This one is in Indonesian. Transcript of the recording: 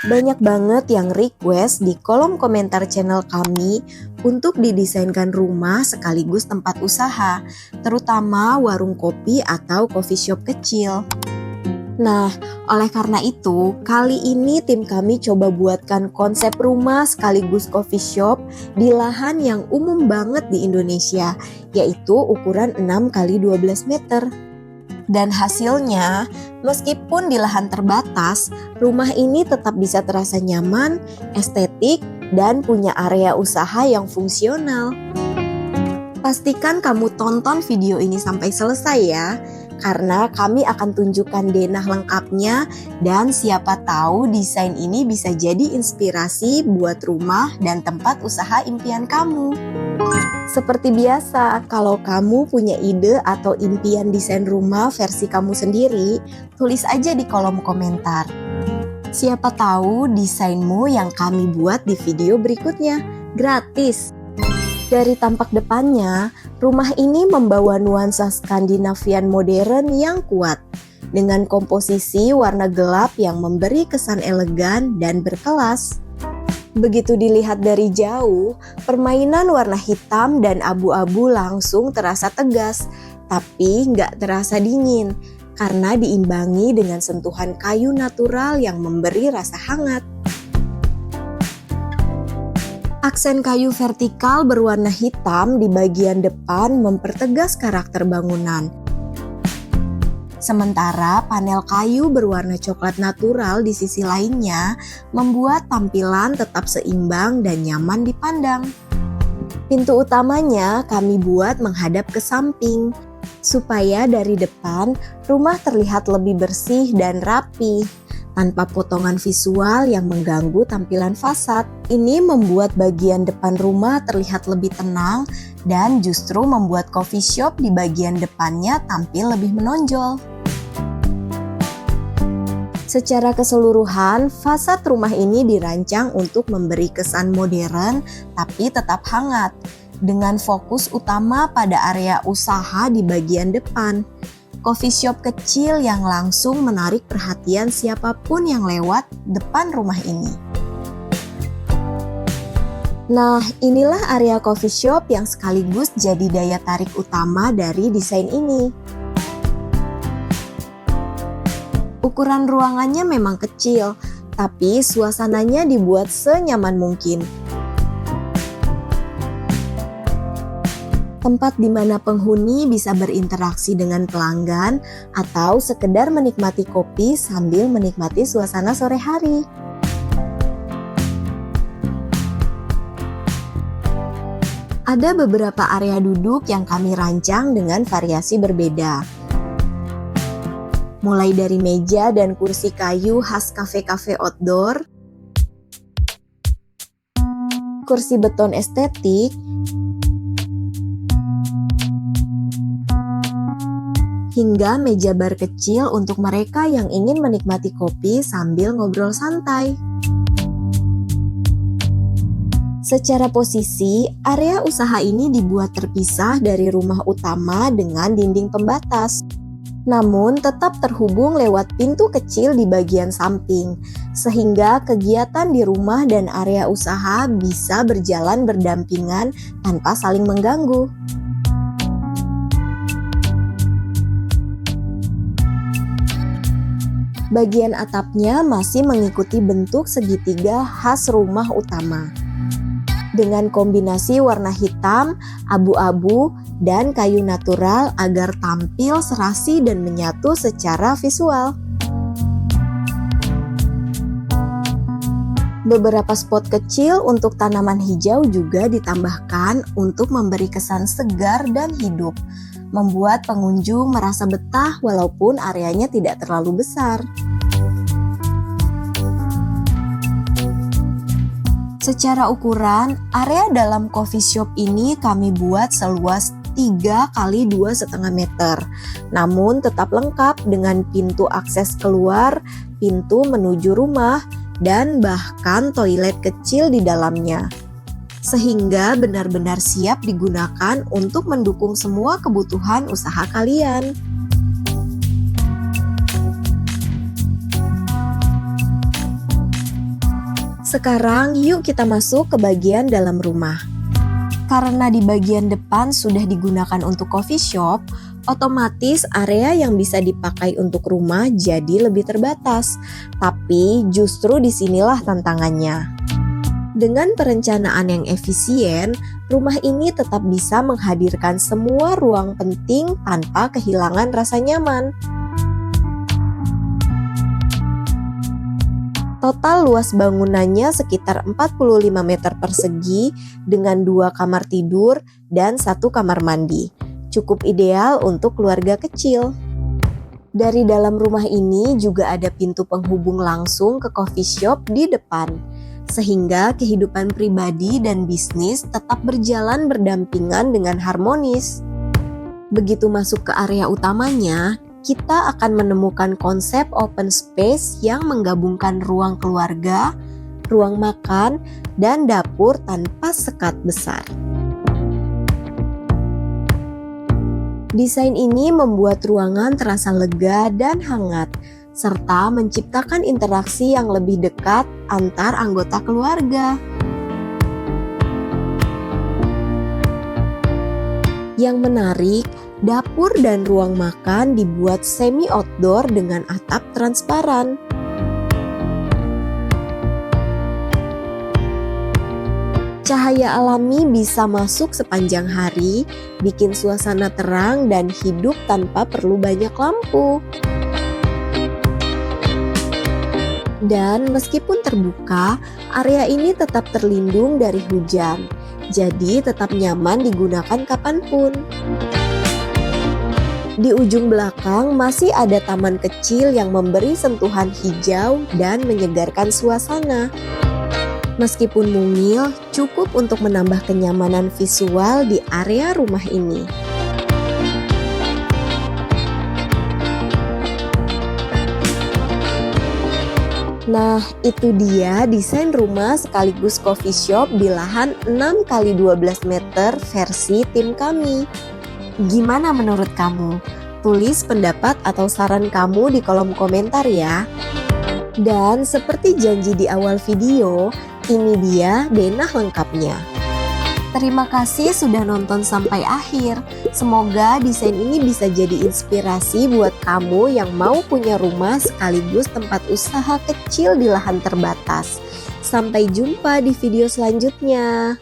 Banyak banget yang request di kolom komentar channel kami untuk didesainkan rumah sekaligus tempat usaha, terutama warung kopi atau coffee shop kecil. Nah, oleh karena itu, kali ini tim kami coba buatkan konsep rumah sekaligus coffee shop di lahan yang umum banget di Indonesia, yaitu ukuran 6 x 12 meter. Dan hasilnya, meskipun di lahan terbatas, rumah ini tetap bisa terasa nyaman, estetik, dan punya area usaha yang fungsional. Pastikan kamu tonton video ini sampai selesai ya, karena kami akan tunjukkan denah lengkapnya dan siapa tahu desain ini bisa jadi inspirasi buat rumah dan tempat usaha impian kamu. Seperti biasa, kalau kamu punya ide atau impian desain rumah versi kamu sendiri, tulis aja di kolom komentar. Siapa tahu desainmu yang kami buat di video berikutnya, gratis. Dari tampak depannya, rumah ini membawa nuansa Skandinavian modern yang kuat, dengan komposisi warna gelap yang memberi kesan elegan dan berkelas. Begitu dilihat dari jauh, permainan warna hitam dan abu-abu langsung terasa tegas, tapi nggak terasa dingin, karena diimbangi dengan sentuhan kayu natural yang memberi rasa hangat. Aksen kayu vertikal berwarna hitam di bagian depan mempertegas karakter bangunan. Sementara panel kayu berwarna coklat natural di sisi lainnya membuat tampilan tetap seimbang dan nyaman dipandang. Pintu utamanya kami buat menghadap ke samping, supaya dari depan rumah terlihat lebih bersih dan rapi, tanpa potongan visual yang mengganggu tampilan fasad. Ini membuat bagian depan rumah terlihat lebih tenang dan justru membuat coffee shop di bagian depannya tampil lebih menonjol. Secara keseluruhan, fasad rumah ini dirancang untuk memberi kesan modern tapi tetap hangat, dengan fokus utama pada area usaha di bagian depan. Coffee shop kecil yang langsung menarik perhatian siapapun yang lewat depan rumah ini. Nah, inilah area coffee shop yang sekaligus jadi daya tarik utama dari desain ini. Ukuran ruangannya memang kecil, tapi suasananya dibuat senyaman mungkin. Tempat di mana penghuni bisa berinteraksi dengan pelanggan atau sekedar menikmati kopi sambil menikmati suasana sore hari. Ada beberapa area duduk yang kami rancang dengan variasi berbeda. Mulai dari meja dan kursi kayu khas kafe-kafe outdoor, kursi beton estetik, hingga meja bar kecil untuk mereka yang ingin menikmati kopi sambil ngobrol santai. Secara posisi, area usaha ini dibuat terpisah dari rumah utama dengan dinding pembatas, namun tetap terhubung lewat pintu kecil di bagian samping, sehingga kegiatan di rumah dan area usaha bisa berjalan berdampingan tanpa saling mengganggu. Bagian atapnya masih mengikuti bentuk segitiga khas rumah utama, dengan kombinasi warna hitam, abu-abu, dan kayu natural agar tampil serasi dan menyatu secara visual. Beberapa spot kecil untuk tanaman hijau juga ditambahkan untuk memberi kesan segar dan hidup, membuat pengunjung merasa betah walaupun areanya tidak terlalu besar. Secara ukuran, area dalam coffee shop ini kami buat seluas 3 x 2,5 meter, namun tetap lengkap dengan pintu akses keluar, pintu menuju rumah, dan bahkan toilet kecil di dalamnya. Sehingga benar-benar siap digunakan untuk mendukung semua kebutuhan usaha kalian. Sekarang yuk kita masuk ke bagian dalam rumah. Karena di bagian depan sudah digunakan untuk coffee shop, otomatis area yang bisa dipakai untuk rumah jadi lebih terbatas. Tapi justru disinilah tantangannya. Dengan perencanaan yang efisien, rumah ini tetap bisa menghadirkan semua ruang penting tanpa kehilangan rasa nyaman. Total luas bangunannya sekitar 45 meter persegi dengan 2 kamar tidur dan 1 kamar mandi. Cukup ideal untuk keluarga kecil. Dari dalam rumah ini juga ada pintu penghubung langsung ke coffee shop di depan, sehingga kehidupan pribadi dan bisnis tetap berjalan berdampingan dengan harmonis. Begitu masuk ke area utamanya, kita akan menemukan konsep open space yang menggabungkan ruang keluarga, ruang makan, dan dapur tanpa sekat besar. Desain ini membuat ruangan terasa lega dan hangat, serta menciptakan interaksi yang lebih dekat antar anggota keluarga. Yang menarik, dapur dan ruang makan dibuat semi outdoor dengan atap transparan. Cahaya alami bisa masuk sepanjang hari, bikin suasana terang dan hidup tanpa perlu banyak lampu. Dan meskipun terbuka, area ini tetap terlindung dari hujan. Jadi tetap nyaman digunakan kapanpun. Di ujung belakang masih ada taman kecil yang memberi sentuhan hijau dan menyegarkan suasana. Meskipun mungil, cukup untuk menambah kenyamanan visual di area rumah ini. Nah, itu dia desain rumah sekaligus coffee shop di lahan 6x12 meter versi tim kami. Gimana menurut kamu? Tulis pendapat atau saran kamu di kolom komentar ya. Dan seperti janji di awal video, ini dia denah lengkapnya. Terima kasih sudah nonton sampai akhir. Semoga desain ini bisa jadi inspirasi buat kamu yang mau punya rumah sekaligus tempat usaha kecil di lahan terbatas. Sampai jumpa di video selanjutnya.